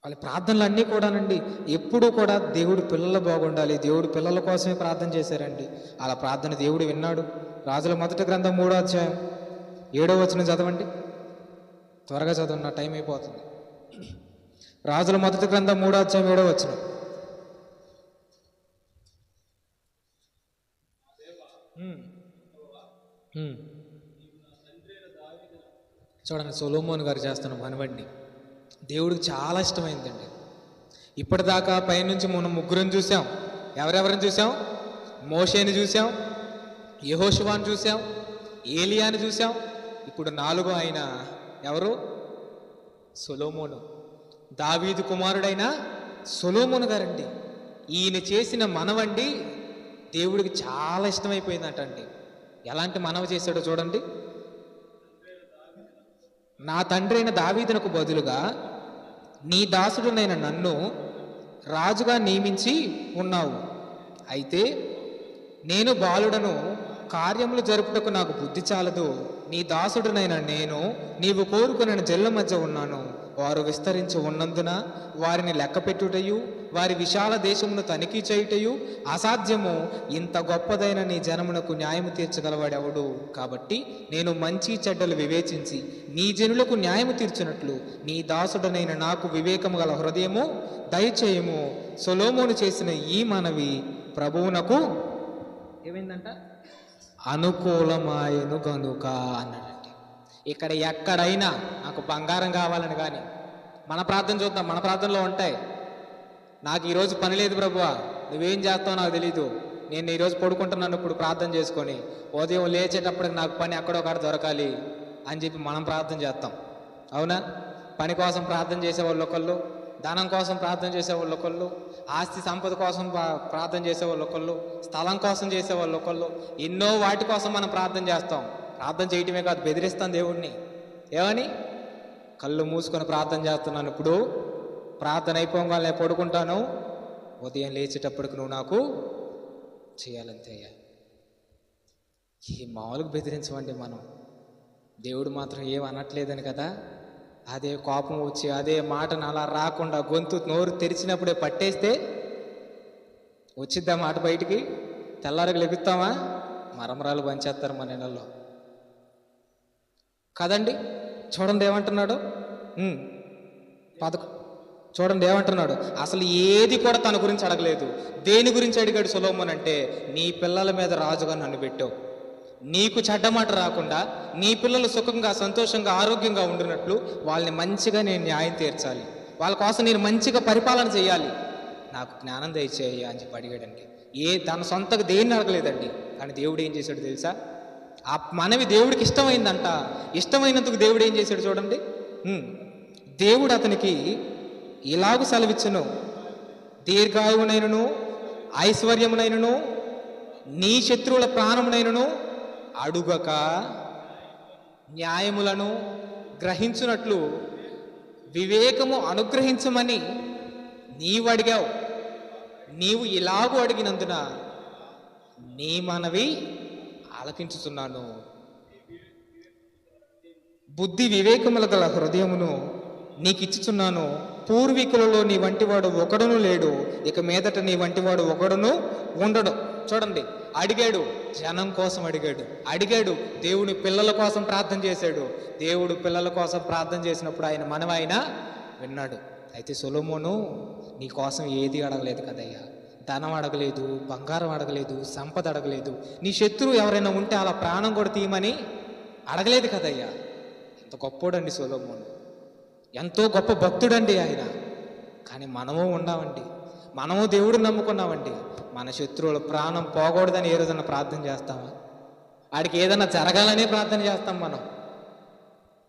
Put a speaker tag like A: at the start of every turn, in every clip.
A: వాళ్ళ ప్రార్థనలు అన్నీ కూడానండి ఎప్పుడూ కూడా దేవుడు పిల్లలు బాగుండాలి, దేవుడు పిల్లల కోసమే ప్రార్థన చేశారండి. అలా ప్రార్థన దేవుడు విన్నాడు. రాజుల మొదటి గ్రంథం 3వ అధ్యాయం 7వ వచనం చదవండి. త్వరగా చదవండి, నా టైం అయిపోతుంది. రాజుల మొదటి గ్రంథం 3వ అధ్యాయం 7వ వచనం. చూడండి, సొలొమోను గారు చేస్తున్న పనివండి దేవుడికి చాలా ఇష్టమైందండి. ఇప్పటిదాకా పైనుంచి మనం ముగ్గురిని చూసాం. ఎవరెవరిని చూసాం? మోషేని చూసాం, యెహోషువాని చూసాం, ఏలియాని చూసాం. ఇప్పుడు 4వ ఆయన ఎవరు? సొలొమోను, దావీదు కుమారుడైన సొలొమోను గారండి. ఈయన చేసిన మనవండి దేవుడికి చాలా ఇష్టమైపోయిందటండి. ఎలాంటి మనవ చేశాడో చూడండి. నా తండ్రి అయిన దావీదునకు బదులుగా నీ దాసుడునైన నన్ను రాజుగా నియమించి ఉన్నావు. అయితే నేను బాలుడను, కార్యములు జరుపుటకు నాకు బుద్ధి చాలదు. నీ దాసుడునైన నేను నీవు కోరుకున్న జల్ల మధ్య ఉన్నాను. వారు విస్తరించి ఉన్నందున వారిని లెక్కపెట్టుటయు వారి విశాల దేశమును తనిఖీ చేయుటయు అసాధ్యము. ఇంత గొప్పదైన నీ జనమునకు న్యాయము తీర్చగలవాడెవడు? కాబట్టి నేను మంచి చెడ్డలు వివేచించి నీ జనులకు న్యాయము తీర్చినట్లు నీ దాసుడనైన నాకు వివేకము గల హృదయము దయచేయము. సొలొమోను చేసిన ఈ మనవి ప్రభువునకు ఏమైందంట? అనుకూలమాయను గనుక అన్నాడండి. ఇక్కడ ఎక్కడైనా నాకు బంగారం కావాలని కానీ మన ప్రార్థన చూద్దాం. మన ప్రార్థనలో ఉంటాయి, నాకు ఈరోజు పని లేదు ప్రభువా, నువ్వేం చేస్తావు నాకు తెలీదు, నేను ఈరోజు పడుకుంటున్నాను ఇప్పుడు ప్రార్థన చేసుకొని, ఉదయం లేచేటప్పటికి నాకు పని ఎక్కడో ఒకటి దొరకాలి అని చెప్పి మనం ప్రార్థన చేస్తాం. అవునా? పని కోసం ప్రార్థన చేసేవాళ్ళు ఒకళ్ళు, ధనం కోసం ప్రార్థన చేసేవాళ్ళు ఒకళ్ళు, ఆస్తి సంపద కోసం ప్రార్థన చేసేవాళ్ళు ఒకళ్ళు, స్థలం కోసం చేసేవాళ్ళు ఒకళ్ళు, ఎన్నో వాటి కోసం మనం ప్రార్థన చేస్తాం. ప్రార్థన చేయటమే కాదు, బెదిరిస్తాం దేవుణ్ణి. ఏమని? కళ్ళు మూసుకొని ప్రార్థన చేస్తున్నాను, ఇప్పుడు ప్రార్థన అయిపోగానే నేను పడుకుంటాను, ఉదయం లేచేటప్పటికి నువ్వు నాకు చేయాలంతే. ఈ మామూలుగా బెదిరించమండి మనం. దేవుడు మాత్రం ఏం అనట్లేదని కదా, అదే కోపం వచ్చి అదే మాటను అలా రాకుండా గొంతు నోరు తెరిచినప్పుడే పట్టేస్తే వచ్చిద్దా మాట బయటికి? తెల్లారికి లెగుస్తామా? మరమరాలు పంచేస్తారు మన నెలలో కదండి. చూడండి ఏమంటున్నాడు, చూడండి ఏమంటున్నాడు. అసలు ఏది కూడా తన గురించి అడగలేదు. దేని గురించి అడిగాడు సొలొమోను అంటే, నీ పిల్లల మీద రాజుగా నన్ను పెట్టావు, నీకు చెడ్డ మాట రాకుండా నీ పిల్లలు సుఖంగా సంతోషంగా ఆరోగ్యంగా ఉండినట్లు వాళ్ళని మంచిగా నేను న్యాయం తీర్చాలి, వాళ్ళ కోసం నేను మంచిగా పరిపాలన చేయాలి, నాకు జ్ఞానం దయచేయి అని చెప్పి అడిగాడండి. తన సొంతగా దేన్ని అడగలేదండి. కానీ దేవుడు ఏం చేశాడు తెలుసా? ఆ మనవి దేవుడికి ఇష్టమైందంట. ఇష్టమైనందుకు దేవుడు ఏం చేశాడు చూడండి. దేవుడు అతనికి ఇలాగూ సెలవిచ్చును, దీర్ఘాయువునైనను ఐశ్వర్యమునైనను నీ శత్రువుల ప్రాణమునైనను అడుగక న్యాయములను గ్రహించునట్లు వివేకము అనుగ్రహించమని నీవు అడిగావు. నీవు ఇలాగూ అడిగినందున నీ మనవి ఆలకించుతున్నాను. బుద్ధి వివేకముల గల హృదయమును నీకు ఇచ్చుచున్నాను. పూర్వీకులలో నీ వంటివాడు ఒకడును లేడు, ఇక మీదట నీ వంటివాడు ఒకడును ఉండడు. చూడండి, అడిగాడు, జనం కోసం అడిగాడు, దేవుని పిల్లల కోసం ప్రార్థన చేశాడు. దేవుడు పిల్లల కోసం ప్రార్థన చేసినప్పుడు ఆయన మనవైన విన్నాడు. అయితే సొలొమోను నీ కోసం ఏది అడగలేదు కదయ్యా, ధనం అడగలేదు, బంగారం అడగలేదు, సంపద అడగలేదు, నీ శత్రువు ఎవరైనా ఉంటే అలా ప్రాణం కూడా తీయమని అడగలేదు కదయ్యా. ఎంత గొప్పోడండి సొలొమోను, ఎంతో గొప్ప భక్తుడండి ఆయన. కానీ మనము ఉన్నామండి, మనము దేవుడు నమ్ముకున్నామండి. మన శత్రువుల ప్రాణం పోకూడదని ఏ రోజన్నా ప్రార్థన చేస్తామా? వాడికి ఏదైనా జరగాలనే ప్రార్థన చేస్తాం మనం.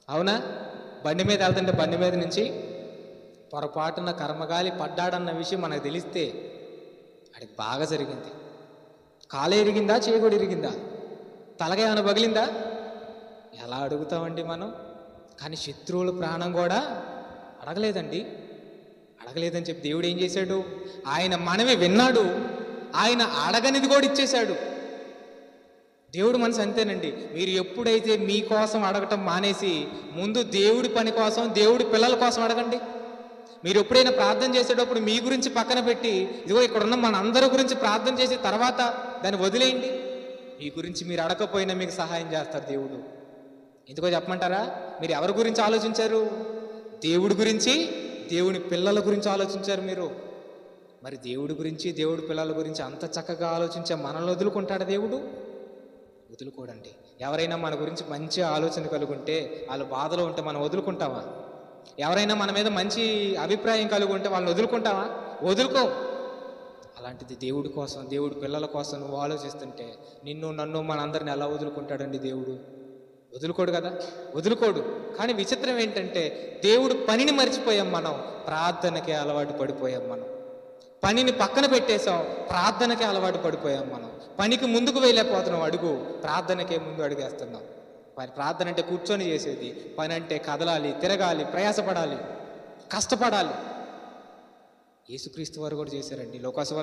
A: అవునా? బండి మీద వెళ్తుంటే బండి మీద నుంచి పొరపాటున కర్మగాలి పడ్డాడన్న విషయం మనకు తెలిస్తే వాడికి బాగా జరిగింది. కాలే ఇరిగిందా, చేయి ఇరిగిందా, తలగా ఏమైనా పగిలిందా, ఎలా అడుగుతామండి మనం? కానీ శత్రువుల ప్రాణం కూడా అడగలేదని చెప్పి దేవుడు ఏం చేశాడు? ఆయన మనవి విన్నాడు, ఆయన అడగనిది కూడా ఇచ్చేశాడు. దేవుడు మనసు అంతేనండి. మీరు ఎప్పుడైతే మీకోసం అడగటం మానేసి ముందు దేవుడి పని కోసం, దేవుడి పిల్లల కోసం అడగండి. మీరు ఎప్పుడైనా ప్రార్థన చేసేటప్పుడు మీ గురించి పక్కన పెట్టి, ఇదిగో ఇక్కడ ఉన్న మన అందరి గురించి ప్రార్థన చేసి తర్వాత దాన్ని వదిలేయండి. మీ గురించి మీరు అడగకపోయినా మీకు సహాయం చేస్తారు దేవుడు. ఎందుకో చెప్పమంటారా? మీరు ఎవరి గురించి ఆలోచించారు? దేవుడి గురించి, దేవుని పిల్లల గురించి ఆలోచించారు మీరు. మరి దేవుడి గురించి, దేవుడి పిల్లల గురించి అంత చక్కగా ఆలోచించే మనల్ని వదులుకుంటాడు దేవుడు? వదులుకోడండి. ఎవరైనా మన గురించి మంచి ఆలోచన కలుగుంటే, వాళ్ళు బాధలో ఉంటే మనం వదులుకుంటామా? ఎవరైనా మన మీద మంచి అభిప్రాయం కలిగి ఉంటే వాళ్ళని వదులుకుంటావా? వదులుకో. అలాంటిది దేవుడి కోసం, దేవుడి పిల్లల కోసం నువ్వు ఆలోచిస్తుంటే నిన్ను, నన్ను, మనందరిని ఎలా వదులుకుంటాడండి దేవుడు? వదులుకోడు కదా, వదులుకోడు. కానీ విచిత్రం ఏంటంటే దేవుడు పనిని మర్చిపోయాం మనం, ప్రార్థనకే అలవాటు పడిపోయాం మనం. పనిని పక్కన పెట్టేశాం, ప్రార్థనకే అలవాటు పడిపోయాం మనం. పనికి ముందుకు వెళ్ళిపోతున్నాం అడుగు, ప్రార్థనకే ముందు అడుగేస్తున్నాం. ప్రార్థన అంటే కూర్చొని చేసేది, పని అంటే కదలాలి, తిరగాలి, ప్రయాసపడాలి, కష్టపడాలి. యేసుక్రీస్తు వారు కూడా చేశారండి. లోకాసు